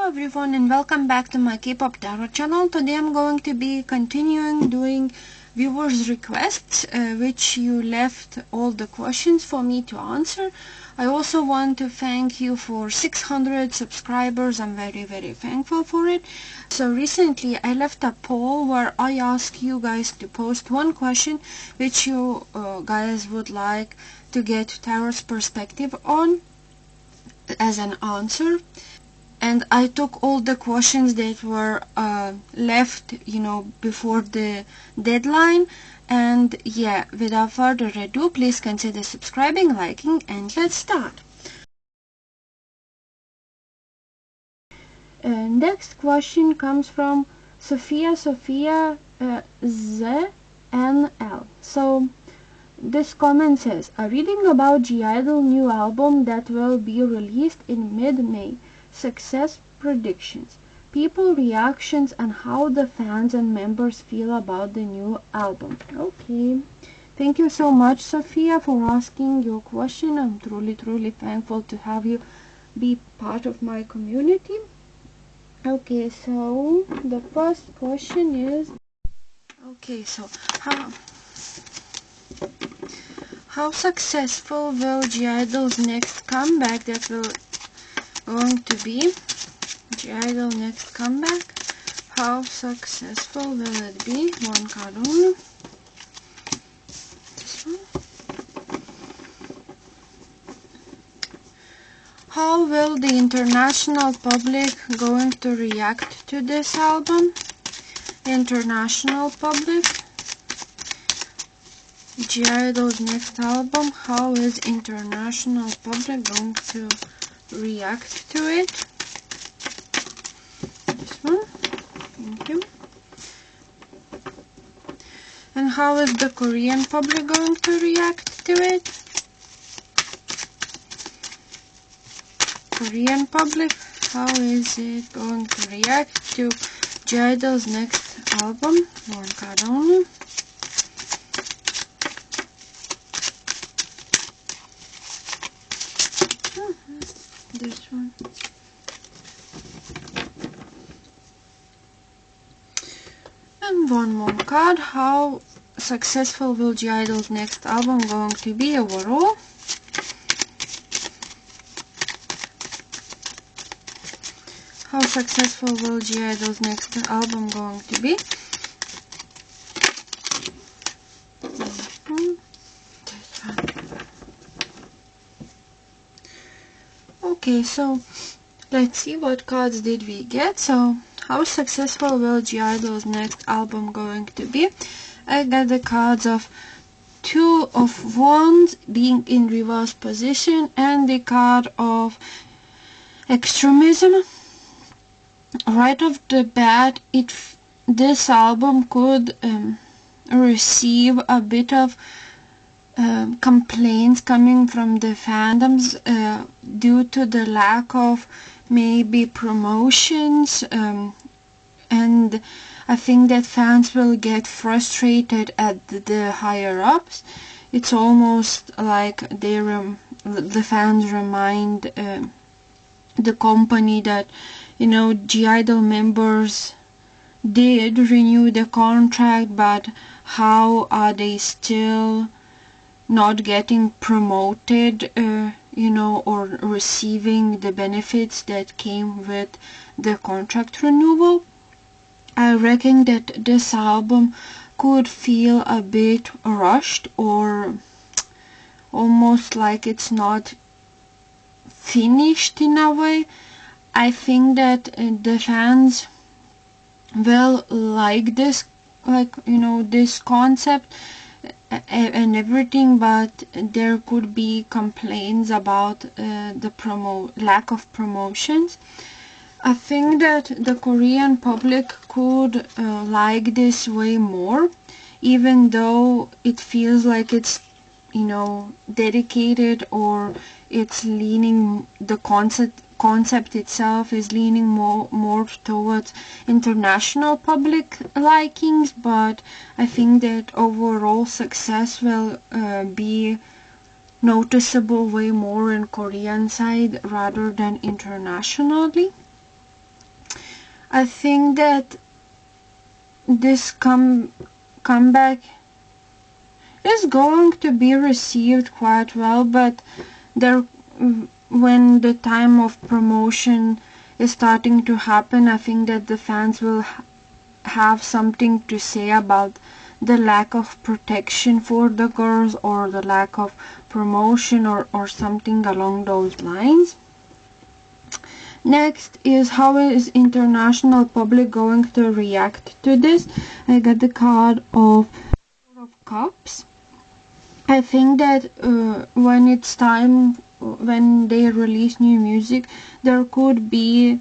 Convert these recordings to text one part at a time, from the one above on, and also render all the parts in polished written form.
Everyone, and welcome back to my K-pop tarot channel. Today I'm going to be continuing doing viewers requests, which you left all the questions for me to answer. I also want to thank you for 600 subscribers. I'm very thankful for it. So recently I left a poll where I asked you guys to post one question which you guys would like to get tarot's perspective on as an answer. And I took all the questions that were left, before the deadline. And yeah, without further ado, please consider subscribing, liking, and let's start. Next question comes from Sophia ZNL. So this comment says, a reading about I-DLE new album that will be released in mid-May. Success predictions, people reactions, and how the fans and members feel about the new album. Okay, thank you so much, Sophia, for asking your question. I'm truly thankful to have you be part of my community. Okay, so the first question is, okay, so how successful will I-DLE's next comeback that will going to be? I-DLE next comeback, how successful will it be? One card only. This one. How will the international public going to react to this album? International public, I-DLE's next album, how is international public going to react to it? This one, thank you. And how is the Korean public going to react to it? Korean public, how is it going to react to I-DLE's next album? One card only. This one. And one more card. How successful will I-DLE's next album going to be overall? How successful will I-DLE's next album going to be? Okay, so let's see what cards did we get. So how successful will I-DLE's next album going to be? I got the cards of Two of Wands being in reverse position and the card of Extremism. Right off the bat, this album could receive a bit of complaints coming from the fandoms due to the lack of maybe promotions, and I think that fans will get frustrated at the higher ups. It's almost like the fans remind the company that I-DLE members did renew the contract, but how are they still not getting promoted, or receiving the benefits that came with the contract renewal. I reckon that this album could feel a bit rushed, or almost like it's not finished in a way. I think that the fans will like this, this concept and everything, but there could be complaints about the lack of promotions. I think that the Korean public could like this way more, even though it feels like it's dedicated, or it's leaning the concept itself is leaning more towards international public likings, but I think that overall success will be noticeable way more in Korean side rather than internationally. I think that this comeback is going to be received quite well, but there, when the time of promotion is starting to happen, I think that the fans will have something to say about the lack of protection for the girls, or the lack of promotion, or something along those lines. Next is, how is international public going to react to this? I got the card of Four of Cups. I think that when it's time, when they release new music, there could be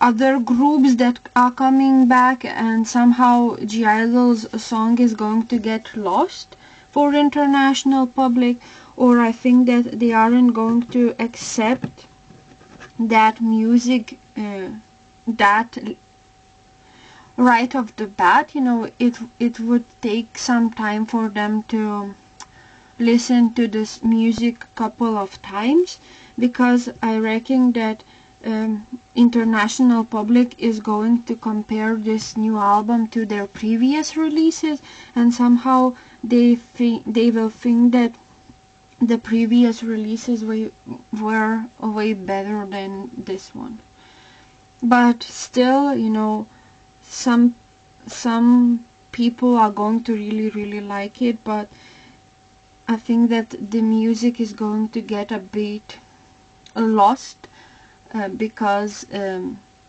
other groups that are coming back, and somehow I-DLE's song is going to get lost for international public, or I think that they aren't going to accept that music that right off the bat. You know, it would take some time for them to listen to this music a couple of times, because I reckon that international public is going to compare this new album to their previous releases, and somehow they will think that the previous releases were way better than this one. But still, you know, some people are going to really like it, but I think that the music is going to get a bit lost because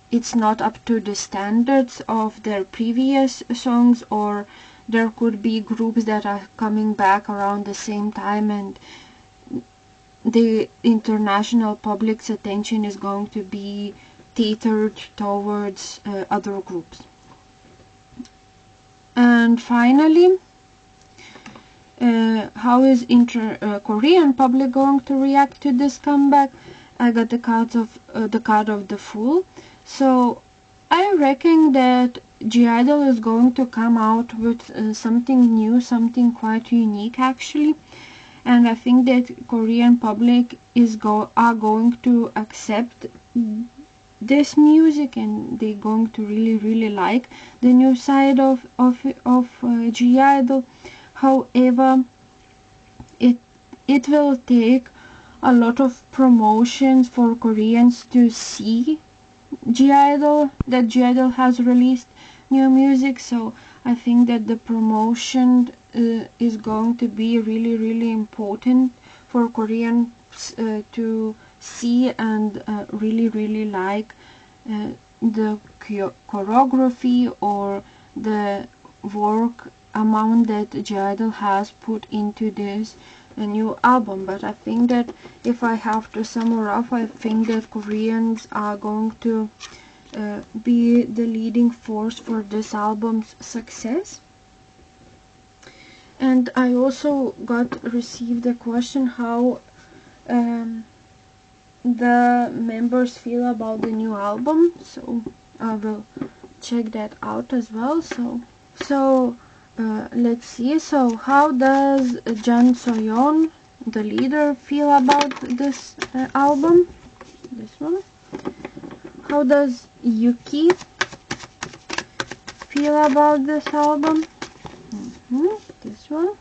it's not up to the standards of their previous songs, or there could be groups that are coming back around the same time, and the international public's attention is going to be catered towards other groups. And finally, how is Korean public going to react to this comeback? I got the card of the Fool. So I reckon that I-DLE is going to come out with something new, something quite unique actually, and I think that Korean public are going to accept this music, and they're going to really like the new side of I-DLE. However, it will take a lot of promotions for Koreans to see I-DLE, that I-DLE has released new music. So I think that the promotion is going to be really important for Koreans to see and really like the choreography or the work amount that I-DLE has put into this new album. But I think that if I have to sum it up, I think that Koreans are going to be the leading force for this album's success. And I also received a question how the members feel about the new album, so I will check that out as well. So let's see. So how does Jang Soyeon, the leader, feel about this album? This one. How does Yuki feel about this album? This one.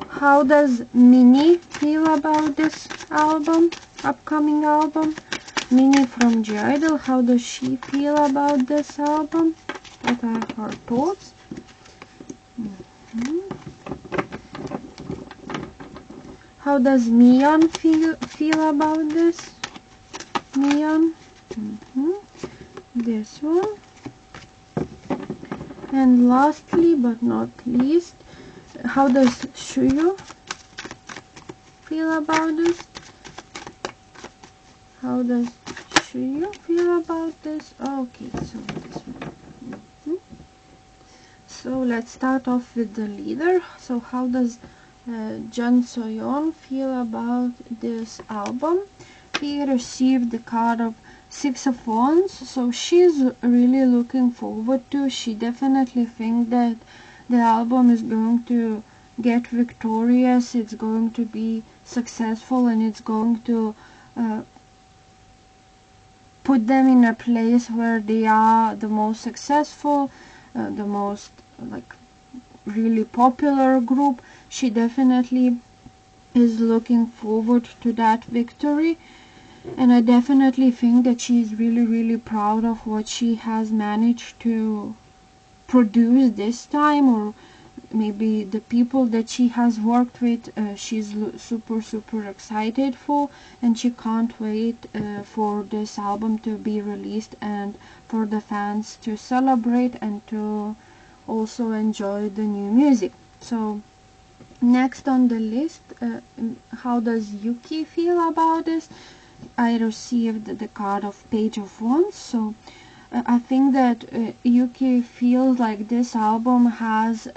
How does Minnie feel about this album, upcoming album? Minnie from I-DLE, how does she feel about this album? What are her thoughts? How does Miyeon feel about this? Miyeon. This one. And lastly but not least, how does Shuyo feel about this? How does Shuyo feel about this? Okay, so this one. So let's start off with the leader. So how does Jun Soyeon feel about this album. He received the card of Six of Wands, so she's really looking forward to. She definitely thinks that the album is going to get victorious, it's going to be successful, and it's going to put them in a place where they are the most successful, the most like really popular group. She definitely is looking forward to that victory, and I definitely think that she is really proud of what she has managed to produce this time, or maybe the people that she has worked with. She's super excited for, and she can't wait for this album to be released and for the fans to celebrate and to also enjoy the new music. So next on the list, how does Yuki feel about this? I received the card of Page of Wands, so I think that Yuki feels like this album has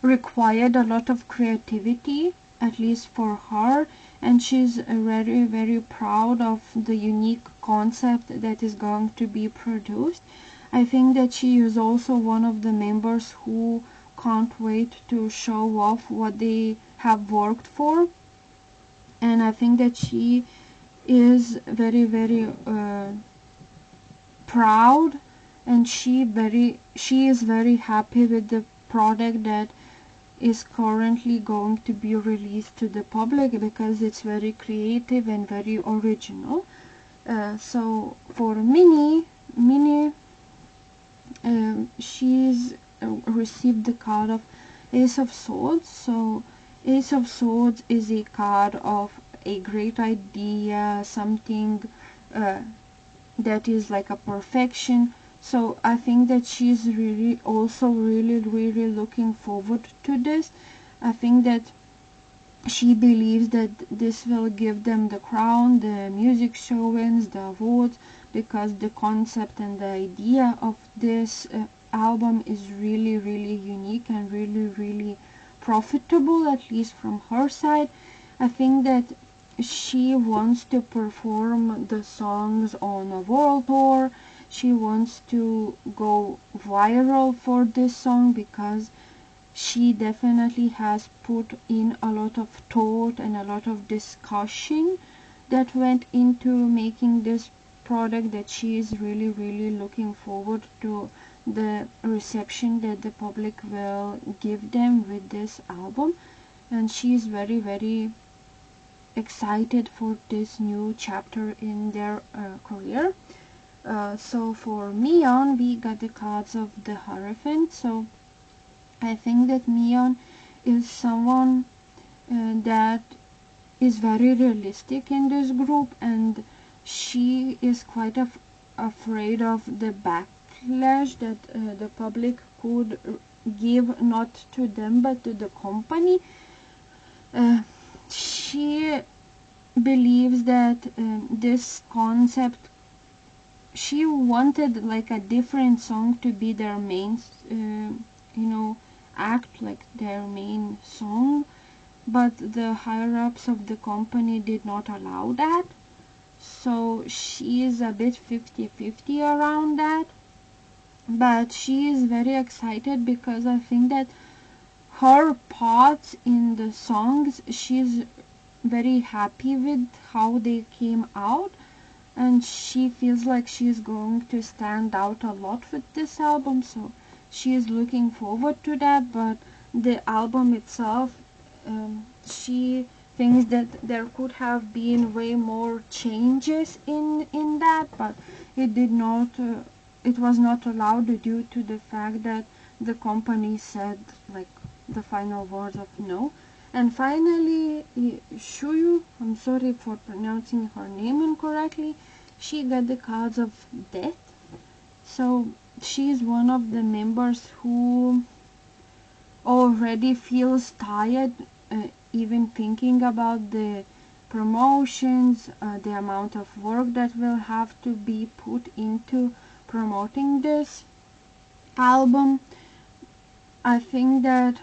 required a lot of creativity, at least for her, and she's very proud of the unique concept that is going to be produced. I think that she is also one of the members who can't wait to show off what they have worked for, and I think that she is very proud, and she is very happy with the product that is currently going to be released to the public, because it's very creative and very original. So for Minnie, she's received the card of Ace of Swords. So Ace of Swords is a card of a great idea, something that is like a perfection. So I think that she's really looking forward to this. I think that she believes that this will give them the crown, the music showings, the awards, because the concept and the idea of this album is really unique and really profitable, at least from her side. I think that she wants to perform the songs on a world tour. She wants to go viral for this song, because she definitely has put in a lot of thought and a lot of discussion that went into making this product, that she is really looking forward to the reception that the public will give them with this album. And she is very excited for this new chapter in their career. So for Mion, we got the cards of the Hierophant. So I think that Mion is someone that is very realistic in this group, and she is quite afraid of the backlash that the public could give, not to them but to the company. She believes that this concept, she wanted like a different song to be their main act, like their main song, but the higher ups of the company did not allow that. So she is a bit 50-50 around that, but she is very excited, because I think that her parts in the songs, she's very happy with how they came out, and she feels like she's going to stand out a lot with this album. So she is looking forward to that. But the album itself, she thinks that there could have been way more changes in that, but it did not it was not allowed due to the fact that the company said like the final words of no. And finally, Shuyu, I'm sorry for pronouncing her name incorrectly, she got the cards of death. So she is one of the members who already feels tired, even thinking about the promotions, the amount of work that will have to be put into promoting this album. I think that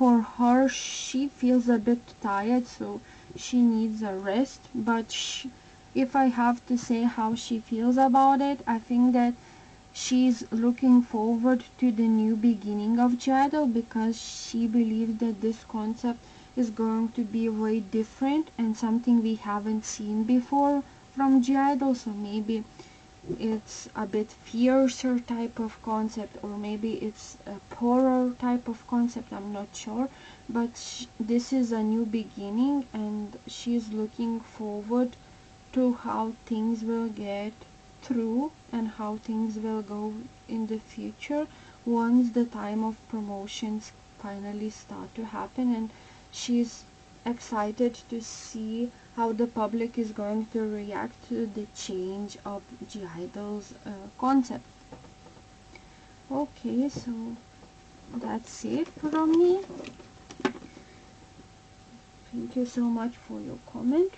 for her, she feels a bit tired, so she needs a rest. But if I have to say how she feels about it, I think that she's looking forward to the new beginning of Jadal, because she believes that this concept is going to be way different and something we haven't seen before from Jadal. So maybe it's a bit fiercer type of concept, or maybe it's a poorer type of concept, I'm not sure. But this is a new beginning, and she's looking forward to how things will get through and how things will go in the future once the time of promotions finally start to happen. And she's excited to see how the public is going to react to the change of G-Idol's concept. Okay, so that's it from me. Thank you so much for your comment.